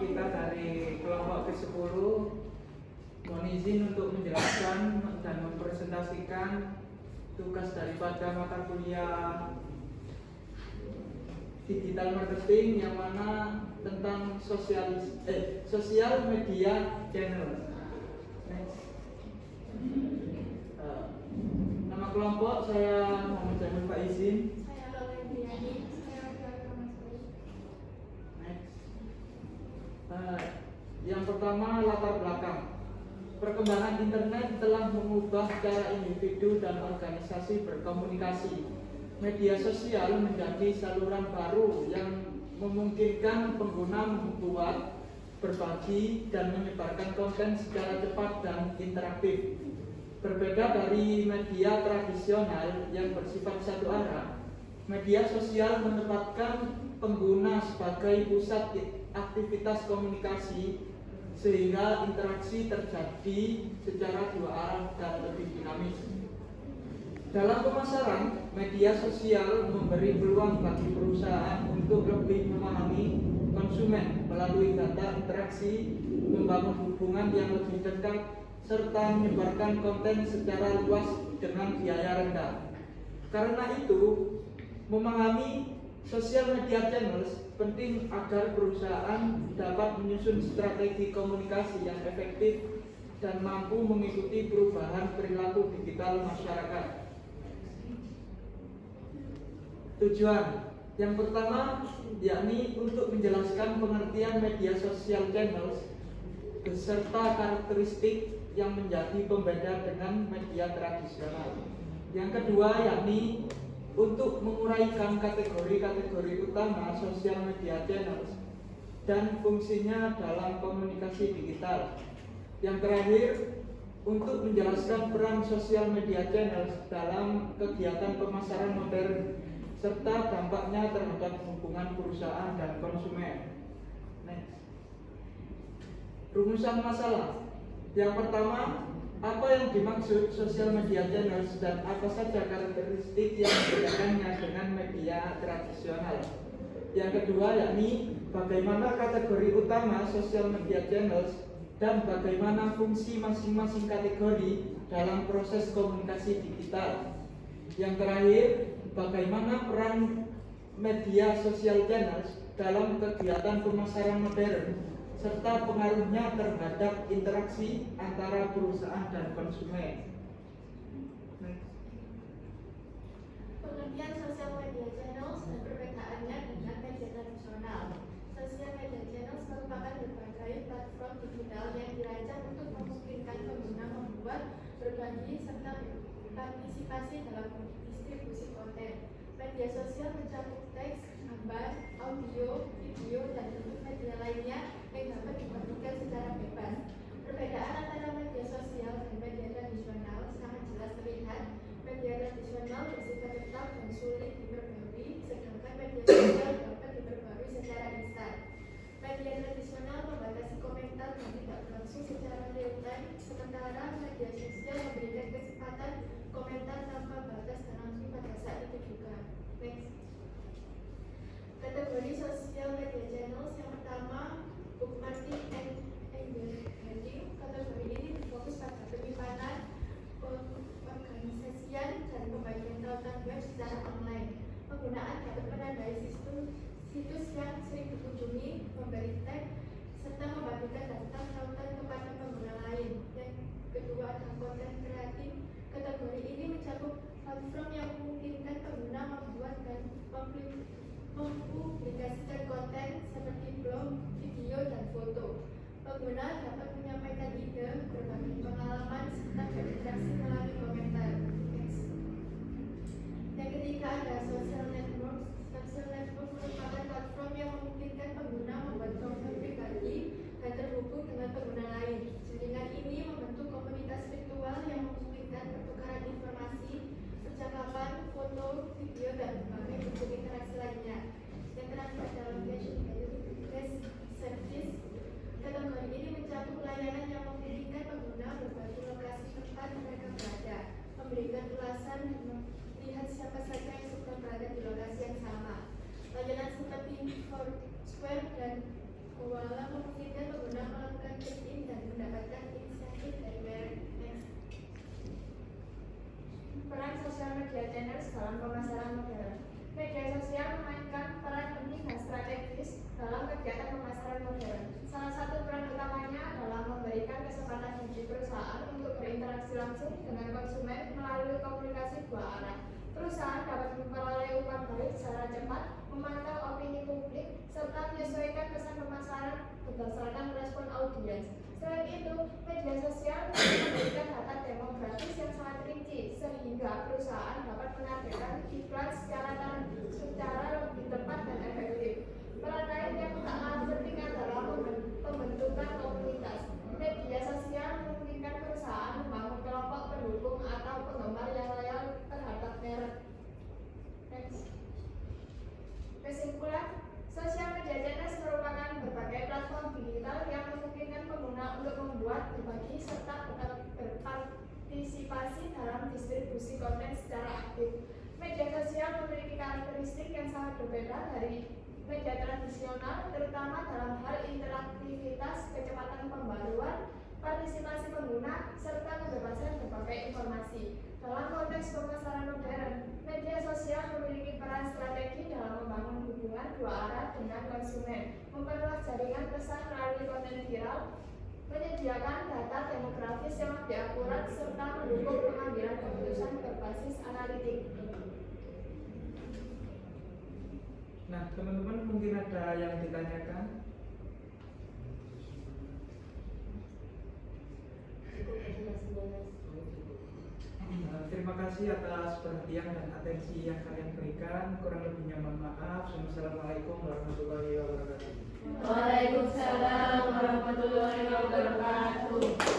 kita dari kelompok ke-10 mohon izin untuk menjelaskan dan mempresentasikan tugas daripada mata kuliah digital marketing yang mana tentang sosial media channel. Nama kelompok saya Muhammad Jamil Faizin. Saya Lola Indriani. Saya Yang pertama, latar belakang. Perkembangan internet telah mengubah cara individu dan organisasi berkomunikasi. Media sosial menjadi saluran baru yang memungkinkan pengguna membuat, berbagi, dan menyebarkan konten secara cepat dan interaktif. Berbeda dari media tradisional yang bersifat satu arah, media sosial menempatkan pengguna sebagai pusat aktivitas komunikasi sehingga interaksi terjadi secara dua arah dan lebih dinamis. Dalam pemasaran, media sosial memberi peluang bagi perusahaan untuk lebih memahami konsumen melalui data interaksi, membangun hubungan yang lebih dekat, serta menyebarkan konten secara luas dengan biaya rendah. Karena itu, memahami sosial media channels penting agar perusahaan dapat menyusun strategi komunikasi yang efektif dan mampu mengikuti perubahan perilaku digital masyarakat. Tujuan yang pertama yakni untuk menjelaskan pengertian media sosial channels beserta karakteristik yang menjadi pembeda dengan media tradisional. Yang kedua yakni untuk menguraikan kategori-kategori utama sosial media channels dan fungsinya dalam komunikasi digital. Yang terakhir, untuk menjelaskan peran sosial media channels dalam kegiatan pemasaran modern serta dampaknya terhadap hubungan perusahaan dan konsumen. Next. Rumusan masalah. Yang pertama, apa yang dimaksud sosial media channels dan apa saja karakteristik yang membedakannya dengan media tradisional. Yang kedua yakni bagaimana kategori utama sosial media channels dan bagaimana fungsi masing-masing kategori dalam proses komunikasi digital. Yang terakhir, bagaimana peran media sosial channels dalam kegiatan pemasaran modern serta pengaruhnya terhadap interaksi antara perusahaan dan konsumen. Pengertian sosial media channels dan perbedaannya dengan media tradisional. Sosial media channels merupakan berbagai platform digital yang dirancang untuk memungkinkan pengguna membuat, berbagi, serta partisipasi dalam distribusi konten. Media sosial mencakup teks, gambar, audio, video, dan bentuk media lainnya yang dapat dibagikan secara bebas. Perbedaan antara media sosial dan media tradisional sangat jelas terlihat. Media tradisional bersifat tetap dan sulit diperbarui, sedangkan media sosial dapat diperbarui secara instan. Media tradisional membatasi komentar dan tidak berlangsung secara real time, sementara media sosial memberikan kesempatan komentar tanpa batas dan langsung pada saat itu juga. Next. Kategori sosial media channels yang pertama, bookmarking and engaging. Kategori ini berfokus pada penyimpanan, pengorganisasian, dan pembagian tautan web secara online. Penggunaan dapat menandai situs yang sering dikunjungi, memberi tag, serta membagikan data tautan kepada pengguna lain. Yang kedua adalah konten kreatif. Kategori ini mencakup platform yang memungkinkan pengguna membuat dan mempublikasikan konten seperti blog, video, dan foto. Pengguna dapat menyampaikan ide, berbagi pengalaman, serta berinteraksi melalui komentar. Next. Yang ketiga ada social network. Social network merupakan platform yang memungkinkan pengguna membuat profil pribadi dan terhubung dengan pengguna lain. Jaringan ini membentuk komunitas virtual yang memungkinkan pertukaran informasi, percakapan, foto, video, dan berbagai bentuk interaksi lainnya. Yang terakhir adalah location-based service. Kategori ini mencakup layanan yang memungkinkan pengguna berbagi lokasi tempat mereka berada, memberikan ulasan dan melihat siapa saja yang sedang berada di lokasi yang sama. Layanan seperti Foursquare dan Walau memungkinkan pengguna melakukan check-in dan mendapatkan insentif dari merek. Next. Peran sosial media channels dalam pemasaran modern. Media sosial memainkan peran penting dan strategis dalam kegiatan pemasaran modern. Salah satu peran utamanya adalah memberikan kesempatan bagi perusahaan untuk berinteraksi langsung dengan konsumen melalui komunikasi dua arah. Perusahaan dapat memperoleh umpan balik secara cepat, memantau opini publik, serta menyesuaikan pesan pemasaran berdasarkan respon audiens. Selain itu, media sosial memberikan data demografis yang sangat rinci, sehingga perusahaan dapat menargetkan iklan secara lebih tepat dan efektif. Peran lain yang tak kalah penting adalah pembentukan komunitas. Media sosial memungkinkan perusahaan membangun kelompok pendukung atau penggemar yang loyal terhadap merek. Next. Kesimpulan, sosial media channels merupakan berbagai platform digital yang memungkinkan pengguna untuk membuat, berbagi, serta berpartisipasi dalam distribusi konten secara aktif. Media sosial memiliki karakteristik yang sangat berbeda dari media tradisional, terutama dalam hal interaktivitas, kecepatan pembaruan, partisipasi pengguna, serta kebebasan berbagai informasi. Dalam konteks pemasaran modern, media sosial memiliki peran strategi dalam membangun hubungan dua arah dengan konsumen, memperluas jaringan pesan melalui konten viral, menyediakan data demografis yang lebih akurat, serta mendukung pengambilan keputusan berbasis analitik. Nah, teman-teman mungkin ada yang ditanyakan? Terima kasih atas perhatian dan atensi yang kalian berikan. Kurang lebihnya mohon maaf. Wassalamualaikum warahmatullahi wabarakatuh. Waalaikumsalam warahmatullahi wabarakatuh.